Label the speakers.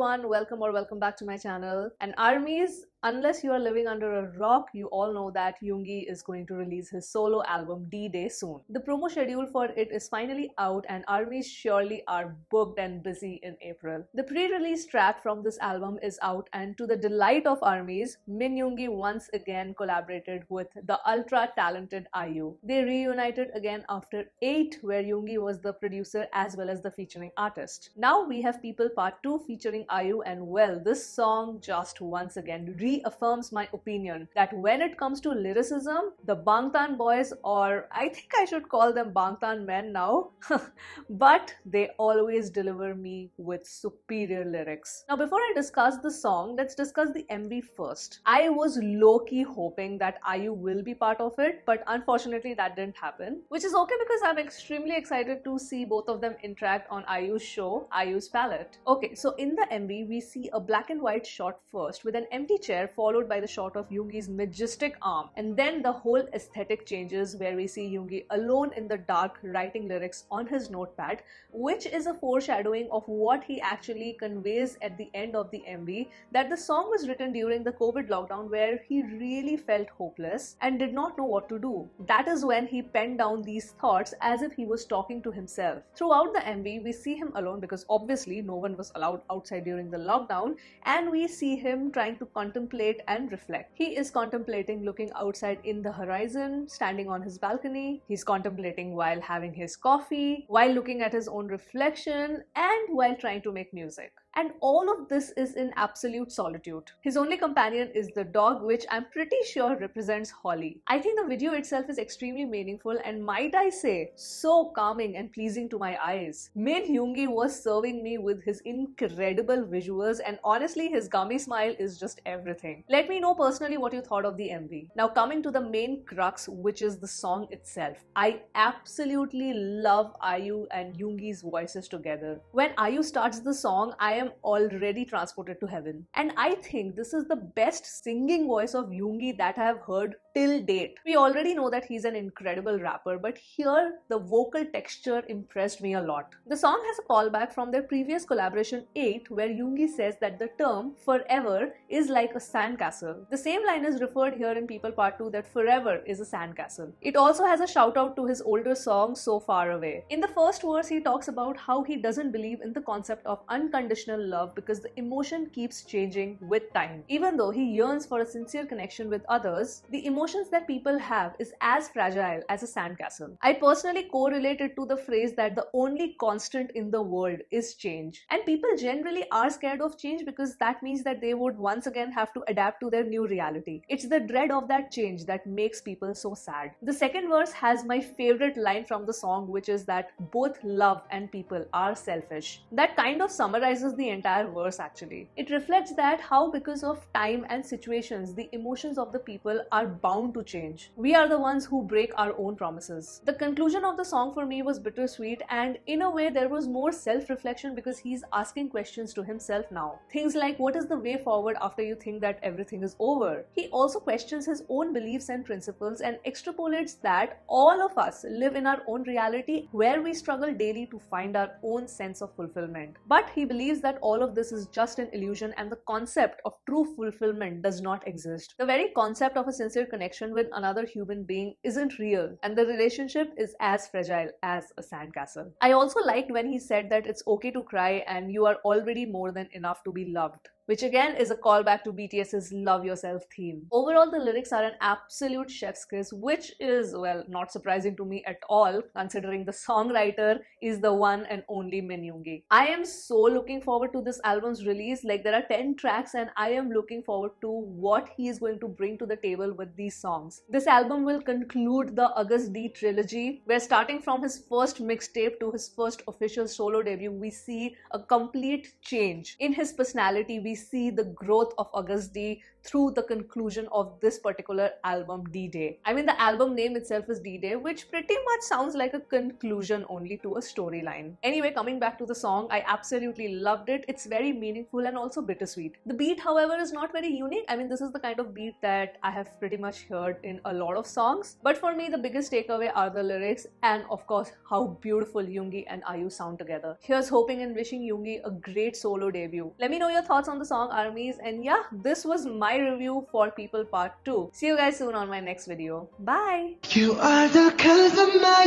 Speaker 1: everyone, welcome or welcome back to my channel. And armies, unless you are living under a rock, you all know that Yoongi is going to release his solo album D-Day soon. The promo schedule for it is finally out and armies surely are booked and busy in April. The pre-release track from this album is out, and to the delight of armies, Min Yoongi once again collaborated with the ultra-talented IU. They reunited again after 8, where Yoongi was the producer as well as the featuring artist. Now we have People Part 2 featuring IU, and well, this song just once again reaffirms my opinion that when it comes to lyricism, the Bangtan boys, or I think I should call them Bangtan men now, but they always deliver me with superior lyrics. Now before I discuss the song, let's discuss the MV first. I was low-key hoping that IU will be part of it, but unfortunately that didn't happen, which is okay because I'm extremely excited to see both of them interact on IU's show, IU's Palette. Okay, so in the MV, we see a black and white shot first with an empty chair followed by the shot of Yoongi's majestic arm, and then the whole aesthetic changes where we see Yoongi alone in the dark writing lyrics on his notepad, which is a foreshadowing of what he actually conveys at the end of the MV, that the song was written during the COVID lockdown where he really felt hopeless and did not know what to do. That is when he penned down these thoughts as if he was talking to himself. Throughout the MV, we see him alone because obviously no one was allowed outside during the lockdown, and we see him trying to contemplate and reflect. He is contemplating looking outside in the horizon, standing on his balcony. He's contemplating while having his coffee, while looking at his own reflection, and while trying to make music. And all of this is in absolute solitude. His only companion is the dog, which I'm pretty sure represents Holly. I think the video itself is extremely meaningful and, might I say, so calming and pleasing to my eyes. Min Yoongi was serving me with his incredible visuals, and honestly his gummy smile is just everything. Let me know personally what you thought of the MV. Now coming to the main crux, which is the song itself. I absolutely love IU and Yoongi's voices together. When IU starts the song, I am already transported to heaven. And I think this is the best singing voice of Yoongi that I have heard till date. We already know that he's an incredible rapper, but here the vocal texture impressed me a lot. The song has a callback from their previous collaboration 8, where Yoongi says that the term forever is like a sandcastle. The same line is referred here in People Part 2, that forever is a sandcastle. It also has a shout out to his older song So Far Away. In the first verse, he talks about how he doesn't believe in the concept of unconditional love because the emotion keeps changing with time. Even though he yearns for a sincere connection with others, the emotions that people have is as fragile as a sandcastle. I personally correlated to the phrase that the only constant in the world is change. And people generally are scared of change because that means that they would once again have to adapt to their new reality. It's the dread of that change that makes people so sad. The second verse has my favorite line from the song, which is that both love and people are selfish. That kind of summarizes the entire verse actually. It reflects that how because of time and situations, the emotions of the people are bound to change. We are the ones who break our own promises. The conclusion of the song for me was bittersweet, and in a way there was more self-reflection because he's asking questions to himself now. Things like, what is the way forward after you think that everything is over? He also questions his own beliefs and principles and extrapolates that all of us live in our own reality where we struggle daily to find our own sense of fulfillment. But he believes that all of this is just an illusion and the concept of true fulfillment does not exist. The very concept of a sincere connection with another human being isn't real, and the relationship is as fragile as a sandcastle. I also liked when he said that it's okay to cry and you are already more than enough to be loved, which again is a callback to BTS's Love Yourself theme. Overall, the lyrics are an absolute chef's kiss, which is, well, not surprising to me at all, considering the songwriter is the one and only Min Yoongi. I am so looking forward to this album's release. Like, there are 10 tracks and I am looking forward to what he is going to bring to the table with these songs. This album will conclude the August D trilogy, where starting from his first mixtape to his first official solo debut, we see a complete change in his personality. We see the growth of August D through the conclusion of this particular album, D-Day. I mean, the album name itself is D-Day, which pretty much sounds like a conclusion only to a storyline. Anyway, coming back to the song, I absolutely loved it. It's very meaningful and also bittersweet. The beat, however, is not very unique. I mean, this is the kind of beat that I have pretty much heard in a lot of songs. But for me, the biggest takeaway are the lyrics and, of course, how beautiful Yoongi and IU sound together. Here's hoping and wishing Yoongi a great solo debut. Let me know your thoughts on the song, ARMYs. And yeah, this was my review for People Part 2. See you guys soon on my next video. Bye!
Speaker 2: You are the cause of my